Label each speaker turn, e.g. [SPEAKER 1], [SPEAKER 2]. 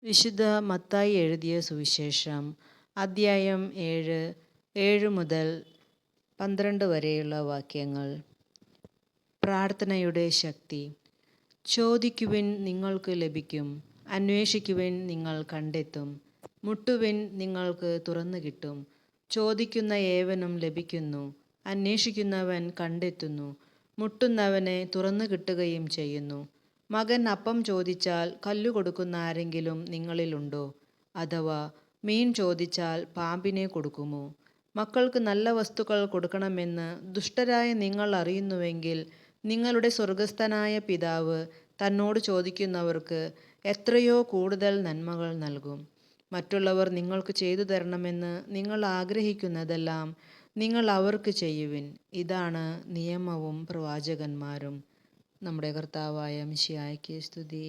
[SPEAKER 1] വിശുദ്ധ മത്തായി എഴുതിയ സുവിശേഷം അദ്ധ്യായം 7 മുതൽ 12 വരെയുള്ള വാക്യങ്ങൾ. പ്രാർത്ഥനയുടെ ശക്തി. ചോദിക്കുവിൻ, നിങ്ങൾക്ക് ലഭിക്കും; അന്വേഷിക്കുവിൻ, നിങ്ങൾ കണ്ടെത്തും; മുട്ടുവിൻ, നിങ്ങൾക്ക് തുറന്നു കിട്ടും. ചോദിക്കുന്ന ഏവനും ലഭിക്കുന്നു; അന്വേഷിക്കുന്നവൻ കണ്ടെത്തുന്നു; മുട്ടുന്നവന് തുറന്നു കിട്ടുകയും ചെയ്യുന്നു. മകൻ അപ്പം ചോദിച്ചാൽ കല്ലു കൊടുക്കുന്ന ആരെങ്കിലും നിങ്ങളിലുണ്ടോ? അഥവാ മീൻ ചോദിച്ചാൽ പാമ്പിനെ കൊടുക്കുമോ? മക്കൾക്ക് നല്ല വസ്തുക്കൾ കൊടുക്കണമെന്ന് ദുഷ്ടരായ നിങ്ങൾ അറിയുന്നുവെങ്കിൽ നിങ്ങളുടെ സ്വർഗസ്ഥനായ പിതാവ് തന്നോട് ചോദിക്കുന്നവർക്ക് എത്രയോ കൂടുതൽ നന്മകൾ നൽകും. മറ്റുള്ളവർ നിങ്ങൾക്ക് ചെയ്തു തരണമെന്ന് നിങ്ങൾ ആഗ്രഹിക്കുന്നതെല്ലാം നിങ്ങൾ അവർക്ക് ചെയ്യുവിൻ. ഇതാണ് നിയമവും പ്രവാചകന്മാരും. നമ്മുടെ കർത്താവായ മിശിഹായ്ക്ക് സ്തുതി.